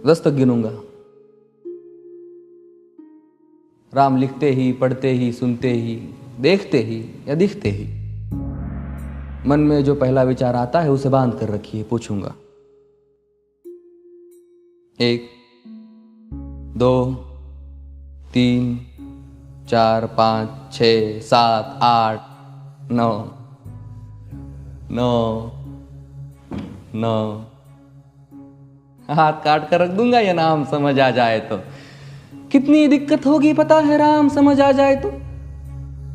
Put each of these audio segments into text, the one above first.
10 तक गिनूंगा। राम लिखते ही, पढ़ते ही, सुनते ही, देखते ही या दिखते ही मन में जो पहला विचार आता है उसे बांध कर रखिए। पूछूंगा 1 2 3 4 5 6 7 8 9 9 9। हाथ काट कर रख दूंगा ये नाम समझ आ जाए तो। कितनी दिक्कत होगी पता है राम समझ आ जाए तो।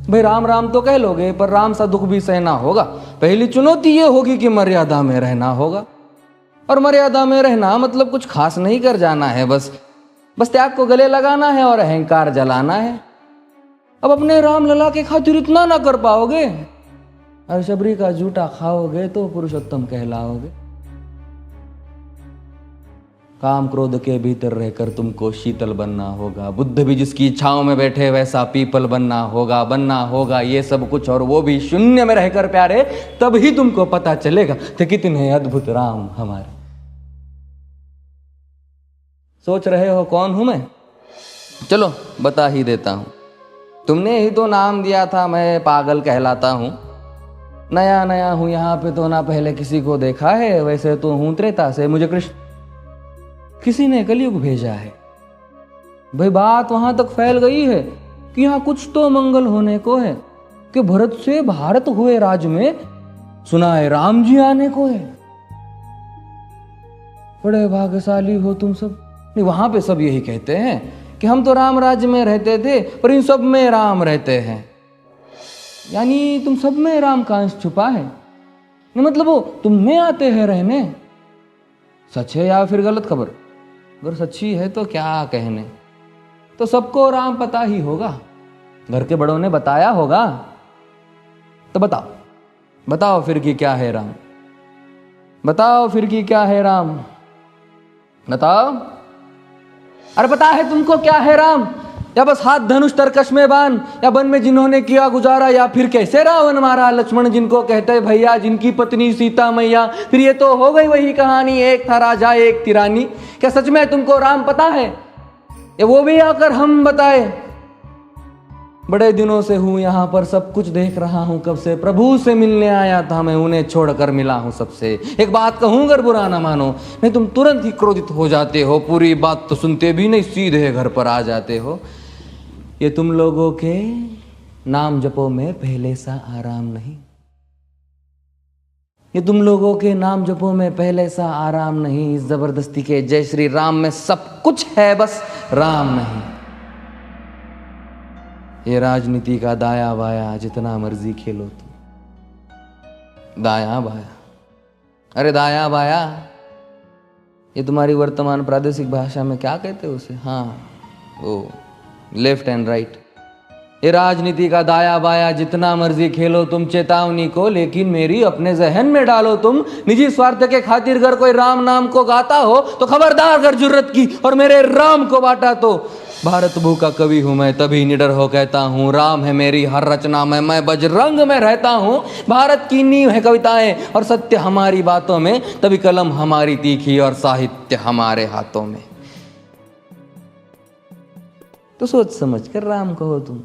भाई राम राम तो कह लोगे पर राम सा दुख भी सहना होगा। पहली चुनौती ये होगी कि मर्यादा में रहना होगा। और मर्यादा में रहना मतलब कुछ खास नहीं कर जाना है, बस त्याग को गले लगाना है और अहंकार जलाना है। अब अपने राम लला के खातिर इतना ना कर पाओगे और शबरी का जूठा खाओगे तो पुरुषोत्तम कहलाओगे। काम क्रोध के भीतर रहकर तुमको शीतल बनना होगा। बुद्ध भी जिसकी इच्छाओं में बैठे वैसा पीपल बनना होगा ये सब कुछ, और वो भी शून्य में रहकर प्यारे। तब ही तुमको पता चलेगा कि कितने अद्भुत राम हमारे। सोच रहे हो कौन हूं मैं? चलो बता ही देता हूं। तुमने ही तो नाम दिया था मैं पागल कहलाता हूं। नया नया हूं यहाँ पे तो ना पहले किसी को देखा है। वैसे तो हूं त्रेता से, मुझे कृष्ण किसी ने कलयुग भेजा है। भाई बात वहां तक फैल गई है कि यहाँ कुछ तो मंगल होने को है कि भरत से भारत हुए राज में सुना है राम जी आने को है। बड़े भाग्यशाली हो तुम सब। नहीं, वहां पे सब यही कहते हैं कि हम तो राम राज्य में रहते थे पर इन सब में राम रहते हैं। यानी तुम सब में राम का अंश छुपा है। नहीं मतलब वो तुम में आते हैं रहने। सच है या फिर गलत खबर? अगर सच्ची है तो क्या कहने। तो सबको राम पता ही होगा, घर के बड़ों ने बताया होगा। तो बताओ फिर कि क्या है राम। बताओ फिर कि क्या है राम। बताओ। अरे पता है तुमको क्या है राम? या बस हाथ धनुष तरकश में बांध, या वन में जिन्होंने किया गुजारा, या फिर कैसे रावण मारा लक्ष्मण जिनको कहते भैया, जिनकी पत्नी सीता मैया। फिर ये तो हो गई वही कहानी, एक था राजा एक थी रानी। क्या सच में तुमको राम पता है? या वो भी आकर हम बताए? बड़े दिनों से हूं यहां पर, सब कुछ देख रहा हूं कब से। प्रभु से मिलने आया था मैं, उन्हें छोड़कर मिला हूं सबसे। एक बात कहूं अगर बुरा ना मानो, नहीं तुम तुरंत ही क्रोधित हो जाते हो। पूरी बात तो सुनते भी नहीं, सीधे घर पर आ जाते हो। ये तुम लोगों के नाम जपो में पहले सा आराम नहीं। ये तुम लोगों के नाम जपो में पहले सा आराम नहीं। इस जबरदस्ती के जय श्री राम में सब कुछ है, बस राम नहीं। ये राजनीति का दाया बाया जितना मर्जी खेलो तुम। दाया बाया, अरे दाया बाया, ये तुम्हारी वर्तमान प्रादेशिक भाषा में क्या कहते हो उसे? हाँ वो लेफ्ट एंड राइट। ये राजनीति का दाया बाया जितना मर्जी खेलो तुम चेतावनी को, लेकिन मेरी अपने जहन में डालो तुम। निजी स्वार्थ के खातिर अगर कोई राम नाम को गाता हो तो खबरदार अगर जुर्रत की और मेरे राम को बांटा तो। भारत भू का कवि हूं मैं, तभी निडर हो कहता हूं राम है मेरी हर रचना में। मैं बजरंग में रहता हूं। भारत की नींव है कविताएं और सत्य हमारी बातों में, तभी कलम हमारी तीखी और साहित्य हमारे हाथों में। तो सोच समझ कर राम कहो तुम।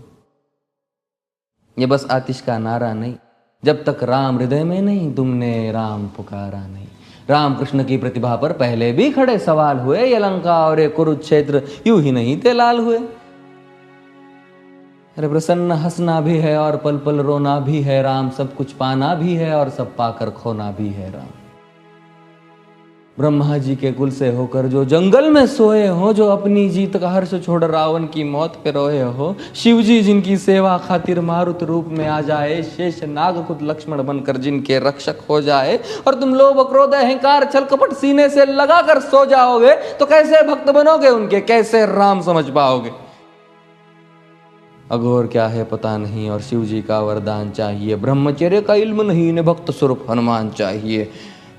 ये बस आतिश का नारा नहीं, जब तक राम हृदय में नहीं तुमने राम पुकारा नहीं। राम कृष्ण की प्रतिभा पर पहले भी खड़े सवाल हुए। ये लंका और ये कुरुक्षेत्र यूं ही नहीं थे लाल हुए। अरे प्रसन्न हंसना भी है और पल पल रोना भी है राम। सब कुछ पाना भी है और सब पाकर खोना भी है राम। ब्रह्मा जी के कुल से होकर जो जंगल में सोए हो, जो अपनी जीत का हर्ष छोड़ रावण की मौत पे रोए हो। शिव जी जिनकी सेवा खातिर मारुत रूप में आ जाए। शेष नाग खुद लक्ष्मण बनकर जिनके रक्षक हो जाए। और तुम लोभ क्रोध अहंकार छल कपट सीने से लगा कर सो जाओगे तो कैसे भक्त बनोगे उनके, कैसे राम समझ पाओगे? अघोर क्या है पता नहीं और शिव जी का वरदान चाहिए। ब्रह्मचर्य का इल्म नहीं, इन्हें भक्त स्वरूप हनुमान चाहिए।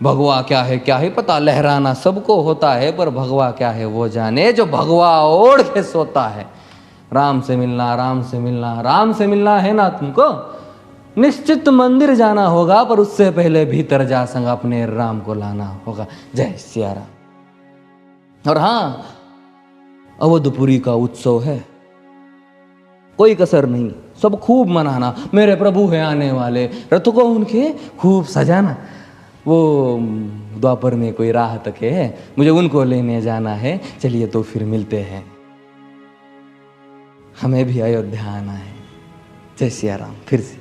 भगवा क्या है पता, लहराना सबको होता है पर भगवा क्या है वो जाने जो भगवा ओढ़ के सोता है। राम से मिलना, राम से मिलना, राम से मिलना है ना तुमको? निश्चित मंदिर जाना होगा पर उससे पहले भीतर जा संग अपने राम को लाना होगा। जय सिया राम। और हाँ, अवधपुरी का उत्सव है, कोई कसर नहीं, सब खूब मनाना। मेरे प्रभु है आने वाले, रथ को उनके खूब सजाना। वो द्वापर में कोई राह तक है, मुझे उनको लेने जाना है। चलिए तो फिर मिलते हैं, हमें भी अयोध्या आना है। जय सिया राम। फिर से